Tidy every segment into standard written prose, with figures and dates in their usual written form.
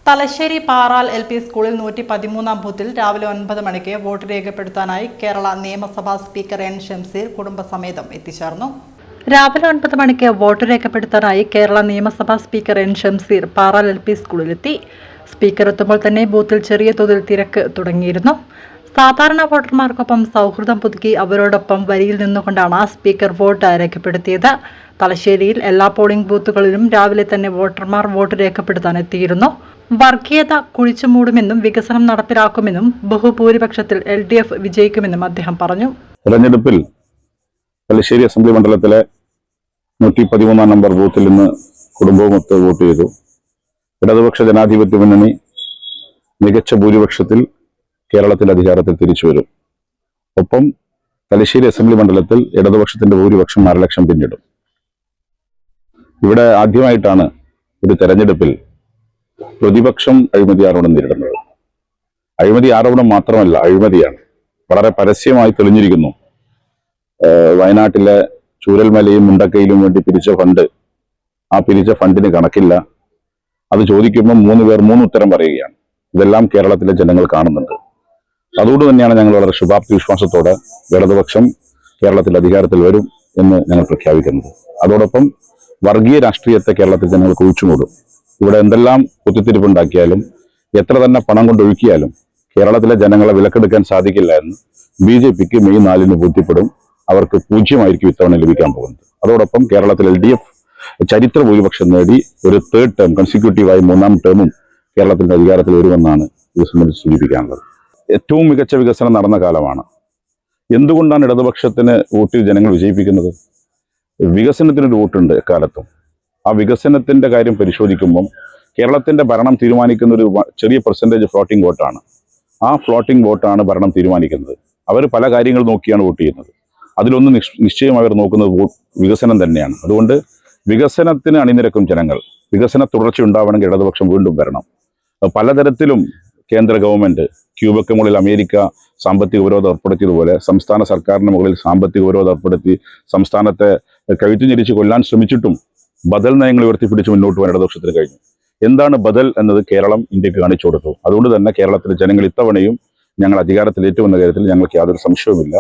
Thalassery Paral LP സ്കൂളിൽ 113-ാം ബൂത്തിൽ രാവിലെ 9 മണിക്ക് വോട്ട് രേഖപ്പെടുത്താനായി കേരള നിയമസഭാ സ്പീക്കർ N. ഷംസീർ കുടുംബസമേതം എത്തിച്ചേർന്നു. രാവിലെ 9 മണിക്ക് വോട്ട് രേഖപ്പെടുത്താനായി കേരള നിയമസഭാ speaker N. Shamseer Paral LP സ്കൂളിലെത്തി. സ്പീക്കർ എത്തുമ്പോൾ തന്നെ ബൂത്തിൽ ചെറിയ തോതിൽ തിരക്ക് തുടങ്ങിയിരുന്നു. സാധാരണ വോട്ടർമാർക്കൊപ്പം സൗഹൃദം പുതുക്കി അവരോടൊപ്പം വരിയിൽ നിന്നുകൊണ്ടാണ് സ്പീക്കർ വോട്ട് രേഖപ്പെടുത്തിയത്. തലശ്ശേരിയിൽ എല്ലാ പോളിംഗ് ബൂത്തുകളിലും രാവിലെ തന്നെ വോട്ടർമാർ വോട്ട് രേഖപ്പെടുത്താൻ എത്തിയിരുന്നു. വർഗീയത കുഴിച്ചുമൂടുമെന്നും വികസനം നടപ്പിലാക്കുമെന്നും ബഹുഭൂരിപക്ഷത്തിൽ LDF വിജയിക്കുമെന്നും അദ്ദേഹം പറഞ്ഞു. തെരഞ്ഞെടുപ്പിൽ തലശ്ശേരി അസംബ്ലി മണ്ഡലത്തിലെ 113-ാം നമ്പർ ബൂത്തിൽ നിന്ന് കുടുംബവുമൊത്ത് വോട്ട് ചെയ്തു. ഇടതുപക്ഷ ജനാധിപത്യ മുന്നണി മികച്ച ഭൂരിപക്ഷത്തിൽ കേരളത്തിൽ അധികാരത്തിൽ തിരിച്ചു വരും. ഒപ്പം തലശ്ശേരി അസംബ്ലി മണ്ഡലത്തിൽ ഇടതുപക്ഷത്തിന്റെ ഭൂരിപക്ഷം 1.5 ലക്ഷം പിന്നിടും. ഇവിടെ ആദ്യമായിട്ടാണ് ഒരു തെരഞ്ഞെടുപ്പിൽ പ്രതിപക്ഷം അഴിമതി ആരോപണം നേരിടുന്നത്. അഴിമതി ആരോപണം മാത്രമല്ല, അഴിമതിയാണ്. വളരെ പരസ്യമായി തെളിഞ്ഞിരിക്കുന്നു. വയനാട്ടിലെ ചൂരൽമലയും മുണ്ടക്കയിലും വേണ്ടി പിരിച്ച ഫണ്ട്, ആ പിരിച്ച ഫണ്ടിന് കണക്കില്ല. അത് ചോദിക്കുമ്പോൾ 3 പേർ 3 ഉത്തരം പറയുകയാണ്. ഇതെല്ലാം കേരളത്തിലെ ജനങ്ങൾ കാണുന്നുണ്ട്. അതുകൊണ്ട് തന്നെയാണ് ഞങ്ങൾ വളരെ ശുഭാപ്തി വിശ്വാസത്തോടെ ഇടതുപക്ഷം കേരളത്തിൽ അധികാരത്തിൽ വരും എന്ന് ഞങ്ങൾ പ്രഖ്യാപിക്കുന്നത്. അതോടൊപ്പം വർഗീയ രാഷ്ട്രീയത്തെ കേരളത്തിൽ ജനങ്ങൾ കുഴിച്ചുമൂടും. ഇവിടെ എന്തെല്ലാം കുത്തിത്തിരിപ്പുണ്ടാക്കിയാലും എത്ര തന്നെ പണം കൊണ്ടൊഴുക്കിയാലും കേരളത്തിലെ ജനങ്ങളെ വിലക്കെടുക്കാൻ സാധിക്കില്ല എന്ന് BJPക്ക് മെയ് 4-ന് ബോധ്യപ്പെടും. അവർക്ക് 0 ഇത്തവണ ലഭിക്കാൻ പോകുന്നത്. അതോടൊപ്പം കേരളത്തിൽ LDF ചരിത്ര ഭൂരിപക്ഷം നേടി ഒരു 3rd ടേം കൺസിക്യൂട്ടീവായി 3-ാം ടേമും കേരളത്തിന്റെ അധികാരത്തിൽ വരുമെന്നാണ് ഇത് സംബന്ധിച്ച് സൂചിപ്പിക്കാനുള്ളത്. ഏറ്റവും മികച്ച വികസനം നടന്ന കാലമാണ്. എന്തുകൊണ്ടാണ് ഇടതുപക്ഷത്തിന് വോട്ടിൽ ജനങ്ങൾ വിജയിപ്പിക്കുന്നത്? വികസനത്തിനൊരു വോട്ടുണ്ട് എക്കാലത്തും. ആ വികസനത്തിന്റെ കാര്യം പരിശോധിക്കുമ്പം കേരളത്തിന്റെ ഭരണം തീരുമാനിക്കുന്ന ഒരു ചെറിയ പെർസെൻറ്റേജ് ഫ്ലോട്ടിംഗ് വോട്ടാണ്. ആ ഫ്ലോട്ടിംഗ് വോട്ടാണ് ഭരണം തീരുമാനിക്കുന്നത്. അവർ പല കാര്യങ്ങൾ നോക്കിയാണ് വോട്ട് ചെയ്യുന്നത്. അതിലൊന്ന് നിശ്ചയം അവർ നോക്കുന്നത് വികസനം തന്നെയാണ്. അതുകൊണ്ട് വികസനത്തിന് അണിനിരക്കും ജനങ്ങൾ. വികസന തുടർച്ച ഉണ്ടാവണമെങ്കിൽ ഇടതുപക്ഷം വീണ്ടും വരണം. പലതരത്തിലും കേന്ദ്ര ഗവൺമെന്റ് ക്യൂബയ്ക്ക് മുകളിൽ അമേരിക്ക സാമ്പത്തിക ഉപരോധം ഏർപ്പെടുത്തിയതുപോലെ സംസ്ഥാന സർക്കാരിന് മുകളിൽ സാമ്പത്തിക ഉപരോധം ഏർപ്പെടുത്തി സംസ്ഥാനത്തെ കഴുത്തു ഞെരിച്ച് കൊല്ലാൻ ശ്രമിച്ചിട്ടും ബദൽ നയങ്ങൾ ഉയർത്തിപ്പിടിച്ച് മുന്നോട്ട് പോകാൻ ഇടതുപക്ഷത്തിന് കഴിഞ്ഞു. എന്താണ് ബദൽ എന്നത് കേരളം ഇന്ത്യക്ക് കാണിച്ചു കൊടുത്തു. അതുകൊണ്ട് തന്നെ കേരളത്തിലെ ജനങ്ങൾ ഇത്തവണയും ഞങ്ങൾ അധികാരത്തിലേറ്റുമെന്ന കാര്യത്തിൽ ഞങ്ങൾക്ക് യാതൊരു സംശയവുമില്ല.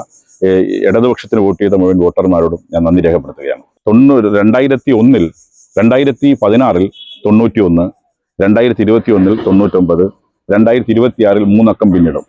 ഇടതുപക്ഷത്തിന് വോട്ട് ചെയ്ത മുഴുവൻ വോട്ടർമാരോടും ഞാൻ നന്ദി രേഖപ്പെടുത്തുകയാണ്. 2001-ൽ 2016-ൽ 91, 2021-ൽ 99, 2026-ൽ 3 അക്കം പിന്നിടും.